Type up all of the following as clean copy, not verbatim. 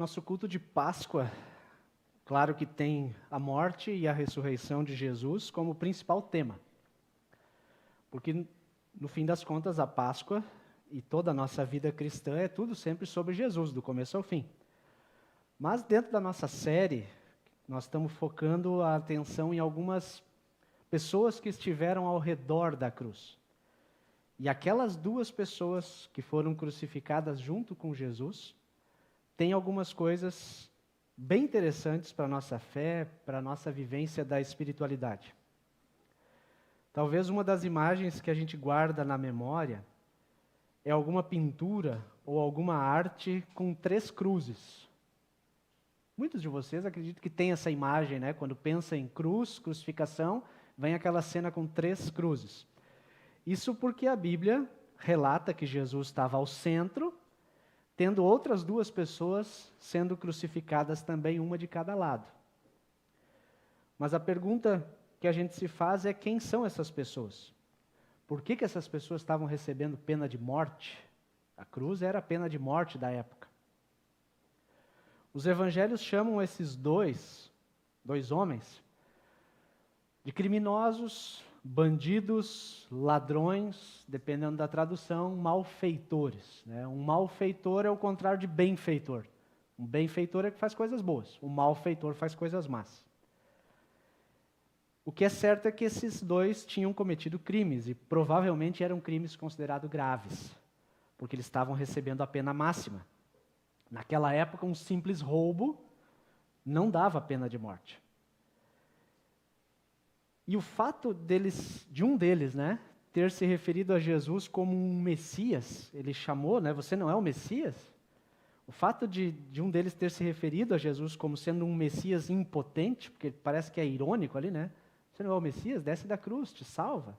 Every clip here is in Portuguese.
Nosso culto de Páscoa, claro que tem a morte e a ressurreição de Jesus como principal tema. Porque, no fim das contas, a Páscoa e toda a nossa vida cristã é tudo sempre sobre Jesus, do começo ao fim. Mas dentro da nossa série, nós estamos focando a atenção em algumas pessoas que estiveram ao redor da cruz. E aquelas duas pessoas que foram crucificadas junto com Jesus, têm algumas coisas bem interessantes para a nossa fé, para a nossa vivência da espiritualidade. Talvez uma das imagens que a gente guarda na memória é alguma pintura ou alguma arte com 3 cruzes. Muitos de vocês acreditam que tem essa imagem, né? Quando pensa em cruz, crucificação, vem aquela cena com 3 cruzes. Isso porque a Bíblia relata que Jesus estava ao centro, tendo outras 2 pessoas sendo crucificadas também, uma de cada lado. Mas a pergunta que a gente se faz é: quem são essas pessoas? Por que essas pessoas estavam recebendo pena de morte? A cruz era a pena de morte da época. Os evangelhos chamam esses dois homens de criminosos, bandidos, ladrões, dependendo da tradução, malfeitores. Né? Um malfeitor é o contrário de benfeitor. Um benfeitor é que faz coisas boas, um malfeitor faz coisas más. O que é certo é que esses 2 tinham cometido crimes, e provavelmente eram crimes considerados graves, porque eles estavam recebendo a pena máxima. Naquela época, um simples roubo não dava pena de morte. E o fato de um deles, né, ter se referido a Jesus como um Messias, ele chamou, né, você não é o Messias? O fato de um deles ter se referido a Jesus como sendo um Messias impotente, porque parece que é irônico ali, né? Você não é o Messias? Desce da cruz, te salva.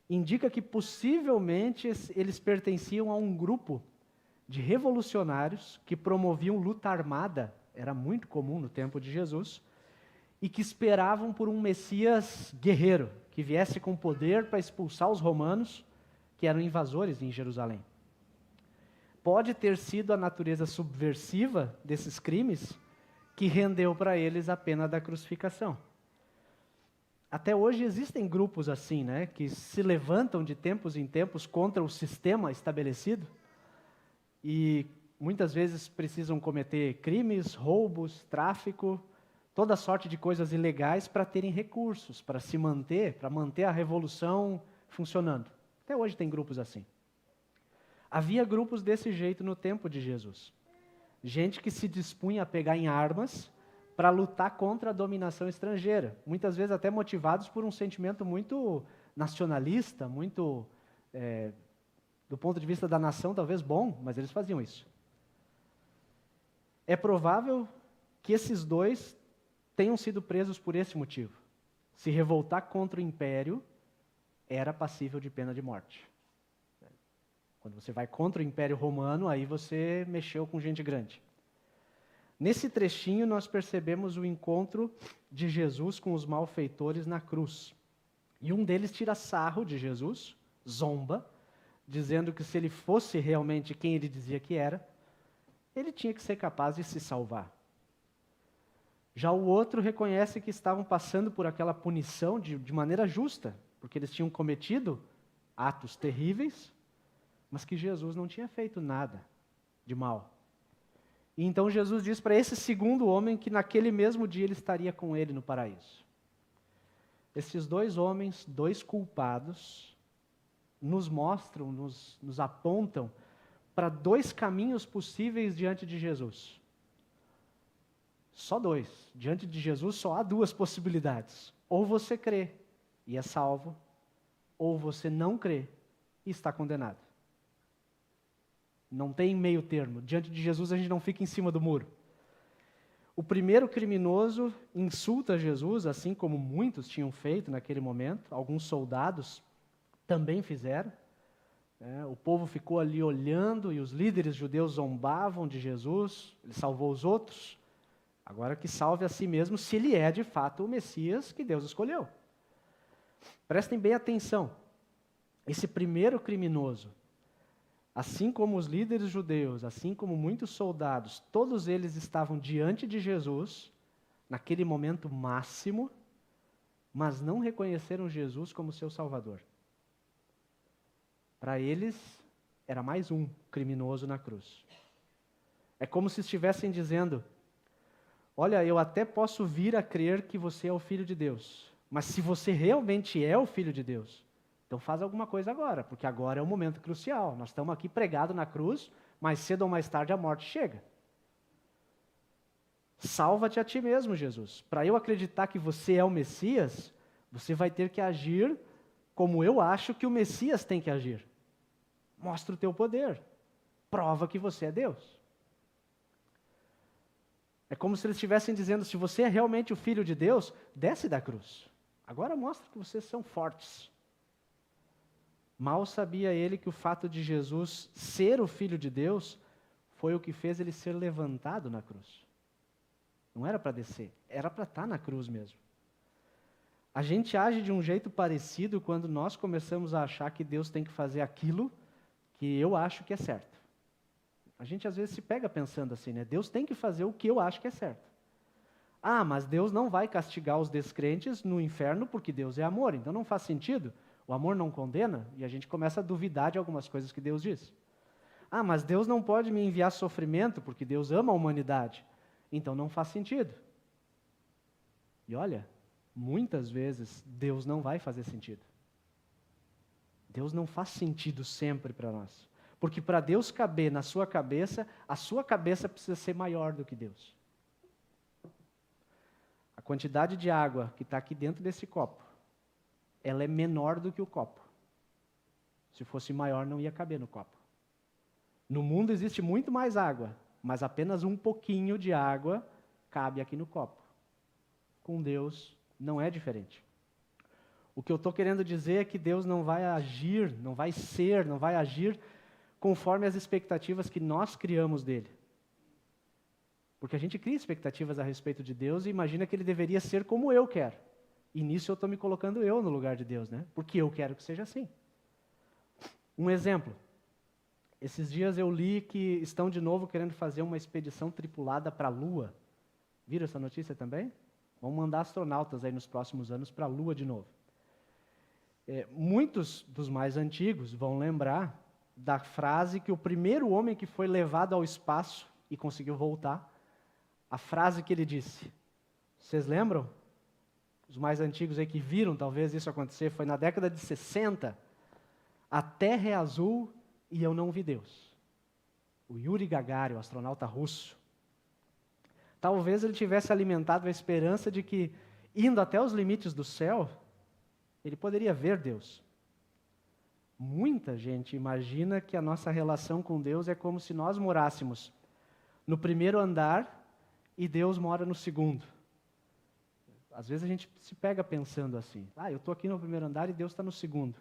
Indica que possivelmente eles pertenciam a um grupo de revolucionários que promoviam luta armada, era muito comum no tempo de Jesus, e que esperavam por um Messias guerreiro, que viesse com poder para expulsar os romanos, que eram invasores em Jerusalém. Pode ter sido a natureza subversiva desses crimes que rendeu para eles a pena da crucificação. Até hoje existem grupos assim, né, que se levantam de tempos em tempos contra o sistema estabelecido e muitas vezes precisam cometer crimes, roubos, tráfico, toda sorte de coisas ilegais para terem recursos, para se manter, para manter a revolução funcionando. Até hoje tem grupos assim. Havia grupos desse jeito no tempo de Jesus. Gente que se dispunha a pegar em armas para lutar contra a dominação estrangeira, muitas vezes até motivados por um sentimento muito nacionalista, muito, do ponto de vista da nação, talvez bom, mas eles faziam isso. É provável que esses 2 tenham sido presos por esse motivo. Se revoltar contra o império era passível de pena de morte. Quando você vai contra o Império Romano, aí você mexeu com gente grande. Nesse trechinho nós percebemos o encontro de Jesus com os malfeitores na cruz. E um deles tira sarro de Jesus, zomba, dizendo que se ele fosse realmente quem ele dizia que era, ele tinha que ser capaz de se salvar. Já o outro reconhece que estavam passando por aquela punição de maneira justa, porque eles tinham cometido atos terríveis, mas que Jesus não tinha feito nada de mal. E então Jesus diz para esse segundo homem que naquele mesmo dia ele estaria com ele no paraíso. Esses 2 homens, 2 culpados, nos mostram, nos apontam para 2 caminhos possíveis diante de Jesus. Só 2. Diante de Jesus só há 2 possibilidades. Ou você crê e é salvo, ou você não crê e está condenado. Não tem meio termo. Diante de Jesus a gente não fica em cima do muro. O primeiro criminoso insulta Jesus, assim como muitos tinham feito naquele momento. Alguns soldados também fizeram. O povo ficou ali olhando e os líderes judeus zombavam de Jesus. Ele salvou os outros. Agora que salve a si mesmo, se ele é de fato o Messias que Deus escolheu. Prestem bem atenção. Esse primeiro criminoso, Assim como os líderes judeus, assim como muitos soldados, todos eles estavam diante de Jesus, naquele momento máximo, mas não reconheceram Jesus como seu Salvador. Para eles, era mais um criminoso na cruz. É como se estivessem dizendo: olha, eu até posso vir a crer que você é o Filho de Deus, mas se você realmente é o Filho de Deus, então faz alguma coisa agora, porque agora é o momento crucial. Nós estamos aqui pregados na cruz, mais cedo ou mais tarde a morte chega. Salva-te a ti mesmo, Jesus. Para eu acreditar que você é o Messias, você vai ter que agir como eu acho que o Messias tem que agir. Mostra o teu poder. Prova que você é Deus. É como se eles estivessem dizendo: se você é realmente o Filho de Deus, desce da cruz. Agora mostra que vocês são fortes. Mal sabia ele que o fato de Jesus ser o Filho de Deus foi o que fez ele ser levantado na cruz. Não era para descer, era para estar na cruz mesmo. A gente age de um jeito parecido quando nós começamos a achar que Deus tem que fazer aquilo que eu acho que é certo. A gente às vezes se pega pensando assim, né? Deus tem que fazer o que eu acho que é certo. Ah, mas Deus não vai castigar os descrentes no inferno porque Deus é amor, então não faz sentido. O amor não condena, e a gente começa a duvidar de algumas coisas que Deus diz. Ah, mas Deus não pode me enviar sofrimento porque Deus ama a humanidade, então não faz sentido. E olha, muitas vezes Deus não vai fazer sentido. Deus não faz sentido sempre para nós. Porque para Deus caber na sua cabeça, a sua cabeça precisa ser maior do que Deus. A quantidade de água que está aqui dentro desse copo, ela é menor do que o copo. Se fosse maior, não ia caber no copo. No mundo existe muito mais água, mas apenas um pouquinho de água cabe aqui no copo. Com Deus, não é diferente. O que eu estou querendo dizer é que Deus não vai agir, não vai ser, não vai agir conforme as expectativas que nós criamos dele. Porque a gente cria expectativas a respeito de Deus e imagina que ele deveria ser como eu quero. E nisso eu estou me colocando eu no lugar de Deus, né? Porque eu quero que seja assim. Um exemplo. Esses dias eu li que estão de novo querendo fazer uma expedição tripulada para a Lua. Viram essa notícia também? Vão mandar astronautas aí nos próximos anos para a Lua de novo. Muitos dos mais antigos vão lembrar da frase que o primeiro homem que foi levado ao espaço e conseguiu voltar, a frase que ele disse. Vocês lembram? Os mais antigos aí que viram talvez isso acontecer, foi na década de 60. A Terra é azul e eu não vi Deus. O Yuri Gagarin, o astronauta russo. Talvez ele tivesse alimentado a esperança de que, indo até os limites do céu, ele poderia ver Deus. Muita gente imagina que a nossa relação com Deus é como se nós morássemos no primeiro andar e Deus mora no segundo. Às vezes a gente se pega pensando assim: eu estou aqui no primeiro andar e Deus está no segundo.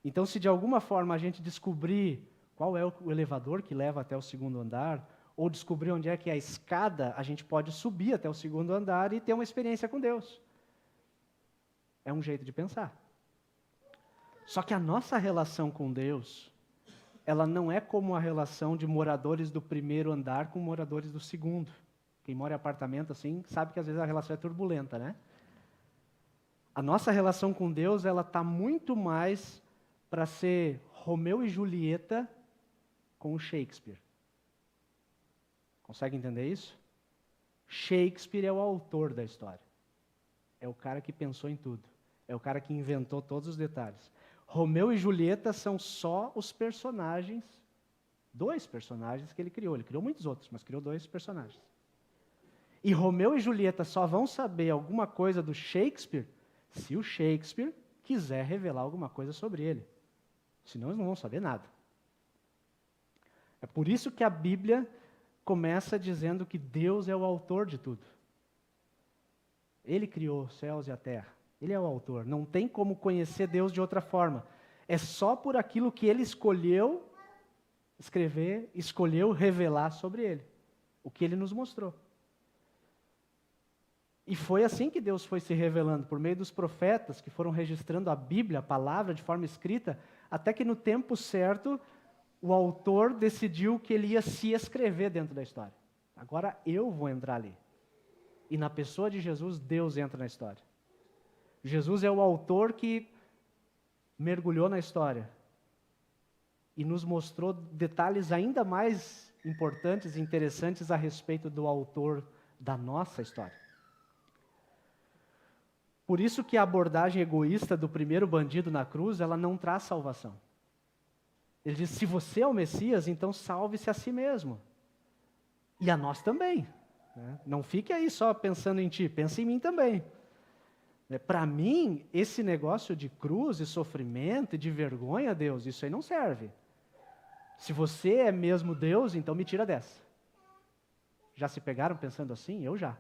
Então, se de alguma forma a gente descobrir qual é o elevador que leva até o segundo andar, ou descobrir onde é que é a escada, a gente pode subir até o segundo andar e ter uma experiência com Deus. É um jeito de pensar. Só que a nossa relação com Deus, ela não é como a relação de moradores do primeiro andar com moradores do segundo. Quem mora em apartamento assim, sabe que às vezes a relação é turbulenta, né? A nossa relação com Deus, ela está muito mais para ser Romeu e Julieta com o Shakespeare. Consegue entender isso? Shakespeare é o autor da história. É o cara que pensou em tudo. É o cara que inventou todos os detalhes. Romeu e Julieta são só os personagens, 2 personagens que ele criou. Ele criou muitos outros, mas criou 2 personagens. E Romeu e Julieta só vão saber alguma coisa do Shakespeare se o Shakespeare quiser revelar alguma coisa sobre ele. Senão eles não vão saber nada. É por isso que a Bíblia começa dizendo que Deus é o autor de tudo. Ele criou os céus e a terra. Ele é o autor. Não tem como conhecer Deus de outra forma. É só por aquilo que ele escolheu escrever, escolheu revelar sobre ele. O que ele nos mostrou. E foi assim que Deus foi se revelando, por meio dos profetas que foram registrando a Bíblia, a palavra, de forma escrita, até que no tempo certo, o autor decidiu que ele ia se escrever dentro da história. Agora eu vou entrar ali. E na pessoa de Jesus, Deus entra na história. Jesus é o autor que mergulhou na história e nos mostrou detalhes ainda mais importantes e interessantes a respeito do autor da nossa história. Por isso que a abordagem egoísta do primeiro bandido na cruz, ela não traz salvação. Ele diz, se você é o Messias, então salve-se a si mesmo. E a nós também. Né? Não fique aí só pensando em ti, pense em mim também. Para mim, esse negócio de cruz e sofrimento e de vergonha, Deus, isso aí não serve. Se você é mesmo Deus, então me tira dessa. Já se pegaram pensando assim? Eu já.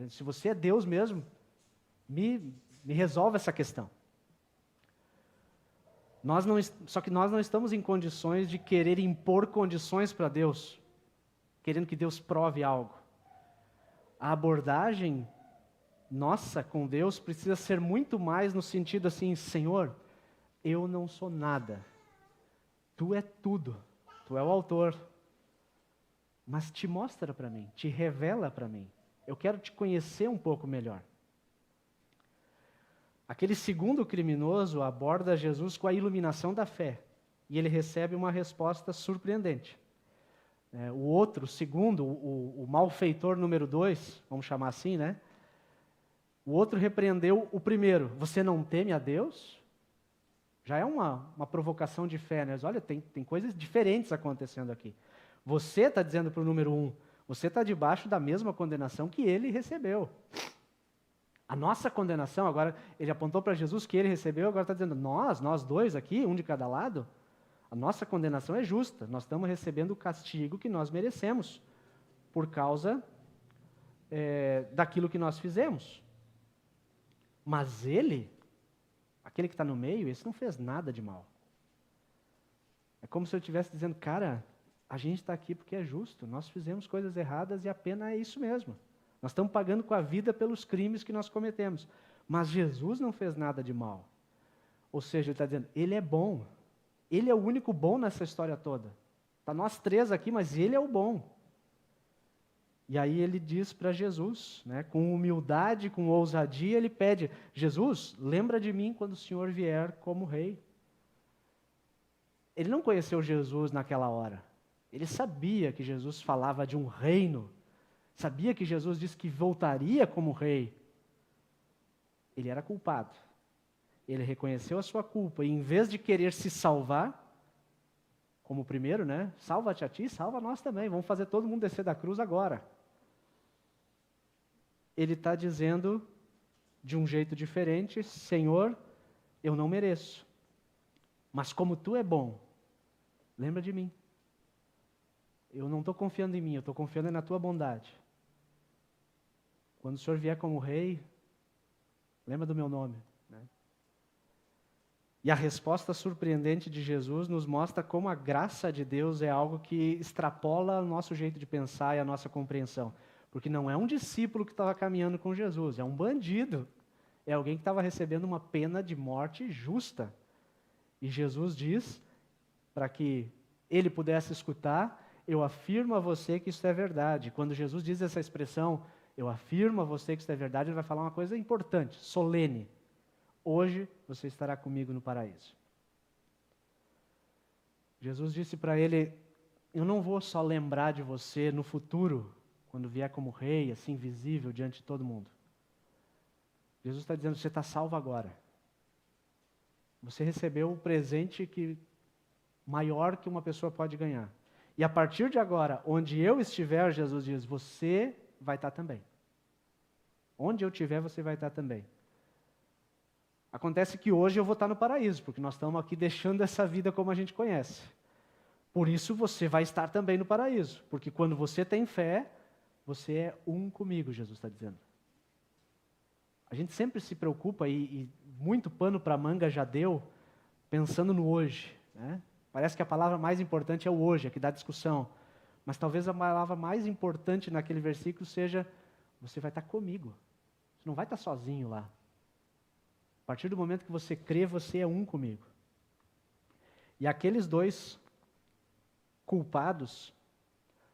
Se você é Deus mesmo, me resolve essa questão. Só que nós não estamos em condições de querer impor condições para Deus, querendo que Deus prove algo. A abordagem nossa com Deus precisa ser muito mais no sentido assim, Senhor, eu não sou nada. Tu é tudo. Tu é o autor. Mas te mostra para mim, te revela para mim. Eu quero te conhecer um pouco melhor. Aquele segundo criminoso aborda Jesus com a iluminação da fé. E ele recebe uma resposta surpreendente. O outro, o segundo, o malfeitor número 2, vamos chamar assim, né? O outro repreendeu o primeiro. Você não teme a Deus? Já é uma provocação de fé, né? Mas olha, tem coisas diferentes acontecendo aqui. Você está dizendo para o número 1, você está debaixo da mesma condenação que ele recebeu. A nossa condenação, agora, ele apontou para Jesus que ele recebeu, agora está dizendo, nós dois aqui, um de cada lado, a nossa condenação é justa. Nós estamos recebendo o castigo que nós merecemos, por causa daquilo que nós fizemos. Mas ele, aquele que está no meio, esse não fez nada de mal. É como se eu estivesse dizendo, cara, a gente está aqui porque é justo, nós fizemos coisas erradas e a pena é isso mesmo. Nós estamos pagando com a vida pelos crimes que nós cometemos. Mas Jesus não fez nada de mal. Ou seja, ele está dizendo, ele é bom. Ele é o único bom nessa história toda. Está nós três aqui, mas ele é o bom. E aí ele diz para Jesus, né, com humildade, com ousadia, ele pede, Jesus, lembra de mim quando o Senhor vier como rei. Ele não conheceu Jesus naquela hora. Ele sabia que Jesus falava de um reino. Sabia que Jesus disse que voltaria como rei. Ele era culpado. Ele reconheceu a sua culpa e em vez de querer se salvar, como o primeiro, né? Salva-te a ti, salva nós também. Vamos fazer todo mundo descer da cruz agora. Ele está dizendo de um jeito diferente, Senhor, eu não mereço. Mas como tu é bom, lembra de mim. Eu não estou confiando em mim, eu estou confiando na tua bondade. Quando o Senhor vier como rei, lembra do meu nome. Né? E a resposta surpreendente de Jesus nos mostra como a graça de Deus é algo que extrapola o nosso jeito de pensar e a nossa compreensão. Porque não é um discípulo que estava caminhando com Jesus, é um bandido. É alguém que estava recebendo uma pena de morte justa. E Jesus diz, para que ele pudesse escutar, eu afirmo a você que isso é verdade. Quando Jesus diz essa expressão, eu afirmo a você que isso é verdade, ele vai falar uma coisa importante, solene. Hoje você estará comigo no paraíso. Jesus disse para ele, eu não vou só lembrar de você no futuro, quando vier como rei, assim visível diante de todo mundo. Jesus está dizendo, você está salvo agora. Você recebeu o presente maior que uma pessoa pode ganhar. E a partir de agora, onde eu estiver, Jesus diz, você vai estar também. Onde eu estiver, você vai estar também. Acontece que hoje eu vou estar no paraíso, porque nós estamos aqui deixando essa vida como a gente conhece. Por isso você vai estar também no paraíso, porque quando você tem fé, você é um comigo, Jesus está dizendo. A gente sempre se preocupa, e muito pano para manga já deu, pensando no hoje. Né? Parece que a palavra mais importante é o hoje, é que dá discussão. Mas talvez a palavra mais importante naquele versículo seja, você vai estar comigo. Você não vai estar sozinho lá. A partir do momento que você crê, você é um comigo. E aqueles dois culpados,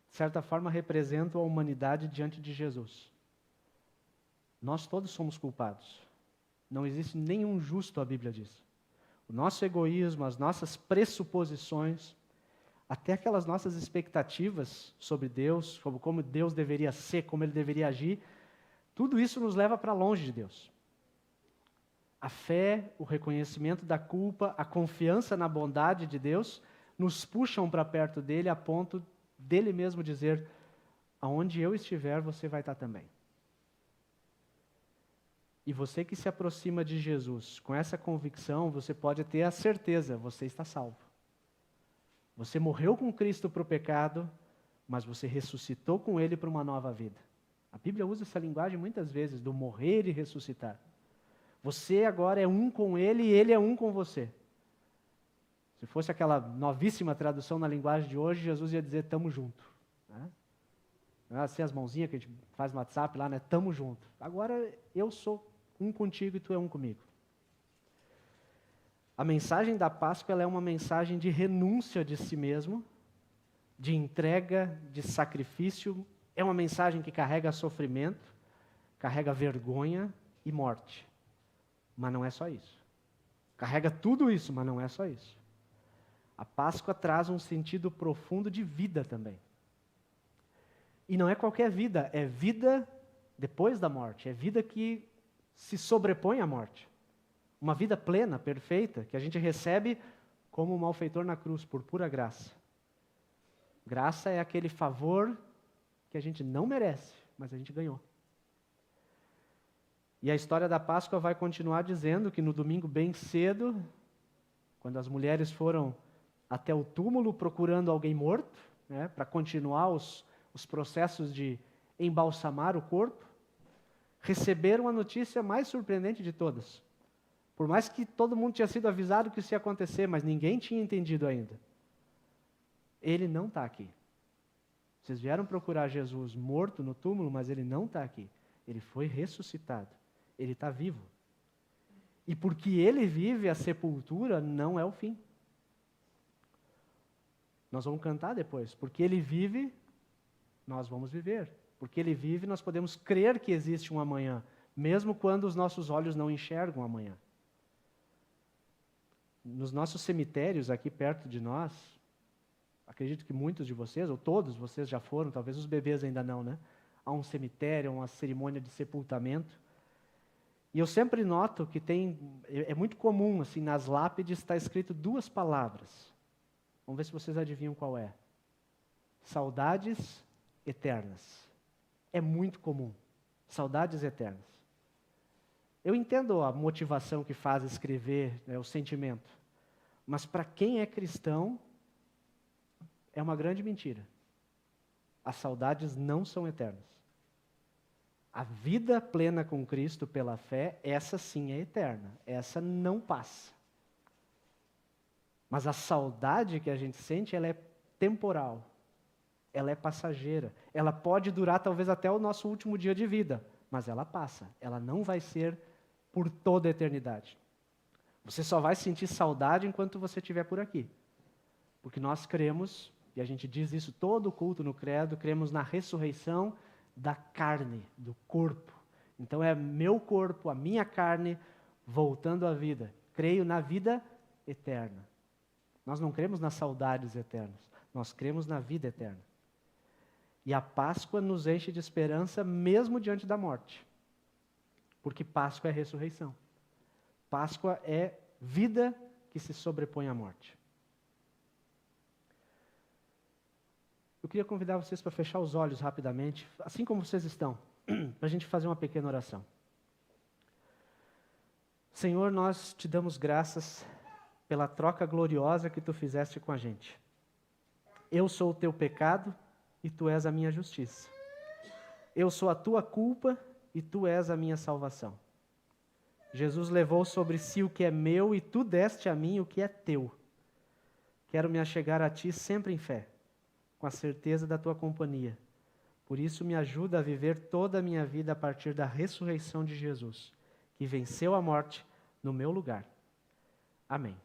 de certa forma representam a humanidade diante de Jesus. Nós todos somos culpados. Não existe nenhum justo, a Bíblia diz. O nosso egoísmo, as nossas pressuposições, até aquelas nossas expectativas sobre Deus, sobre como Deus deveria ser, como Ele deveria agir, tudo isso nos leva para longe de Deus. A fé, o reconhecimento da culpa, a confiança na bondade de Deus, nos puxam para perto dele a ponto dele mesmo dizer: aonde eu estiver, você vai estar também. E você que se aproxima de Jesus com essa convicção, você pode ter a certeza, você está salvo. Você morreu com Cristo para o pecado, mas você ressuscitou com Ele para uma nova vida. A Bíblia usa essa linguagem muitas vezes, do morrer e ressuscitar. Você agora é um com Ele e Ele é um com você. Se fosse aquela novíssima tradução na linguagem de hoje, Jesus ia dizer: tamo junto. Né? Assim as mãozinhas que a gente faz no WhatsApp lá, né? Tamo junto. Agora eu sou um contigo e tu é um comigo. A mensagem da Páscoa ela é uma mensagem de renúncia de si mesmo, de entrega, de sacrifício. É uma mensagem que carrega sofrimento, carrega vergonha e morte. Mas não é só isso. Carrega tudo isso, mas não é só isso. A Páscoa traz um sentido profundo de vida também. E não é qualquer vida, é vida depois da morte, é vida que se sobrepõe à morte. Uma vida plena, perfeita, que a gente recebe como um malfeitor na cruz, por pura graça. Graça é aquele favor que a gente não merece, mas a gente ganhou. E a história da Páscoa vai continuar dizendo que no domingo bem cedo, quando as mulheres foram até o túmulo procurando alguém morto, né, para continuar os processos de embalsamar o corpo, receberam a notícia mais surpreendente de todas. Por mais que todo mundo tinha sido avisado que isso ia acontecer, mas ninguém tinha entendido ainda. Ele não está aqui. Vocês vieram procurar Jesus morto no túmulo, mas ele não está aqui. Ele foi ressuscitado. Ele está vivo. E porque ele vive, a sepultura não é o fim. Nós vamos cantar depois. Porque ele vive, nós vamos viver. Porque ele vive, nós podemos crer que existe um amanhã, mesmo quando os nossos olhos não enxergam amanhã. Nos nossos cemitérios aqui perto de nós, acredito que muitos de vocês, ou todos vocês já foram, talvez os bebês ainda não, né? Há um cemitério, uma cerimônia de sepultamento. E eu sempre noto que é muito comum, assim, nas lápides está escrito duas palavras. Vamos ver se vocês adivinham qual é. Saudades eternas. É muito comum. Saudades eternas. Eu entendo a motivação que faz escrever, né, o sentimento. Mas para quem é cristão, é uma grande mentira. As saudades não são eternas. A vida plena com Cristo pela fé, essa sim é eterna. Essa não passa. Mas a saudade que a gente sente, ela é temporal. Ela é passageira. Ela pode durar talvez até o nosso último dia de vida. Mas ela passa. Ela não vai ser por toda a eternidade. Você só vai sentir saudade enquanto você estiver por aqui. Porque nós cremos, e a gente diz isso todo o culto no credo, cremos na ressurreição da carne, do corpo. Então é meu corpo, a minha carne, voltando à vida. Creio na vida eterna. Nós não cremos nas saudades eternas, nós cremos na vida eterna. E a Páscoa nos enche de esperança mesmo diante da morte. Porque Páscoa é ressurreição. Páscoa é vida que se sobrepõe à morte. Eu queria convidar vocês para fechar os olhos rapidamente, assim como vocês estão, para a gente fazer uma pequena oração. Senhor, nós te damos graças pela troca gloriosa que tu fizeste com a gente. Eu sou o teu pecado e tu és a minha justiça. Eu sou a tua culpa e tu és a minha salvação. Jesus levou sobre si o que é meu e tu deste a mim o que é teu. Quero me achegar a ti sempre em fé, com a certeza da tua companhia. Por isso me ajuda a viver toda a minha vida a partir da ressurreição de Jesus, que venceu a morte no meu lugar. Amém.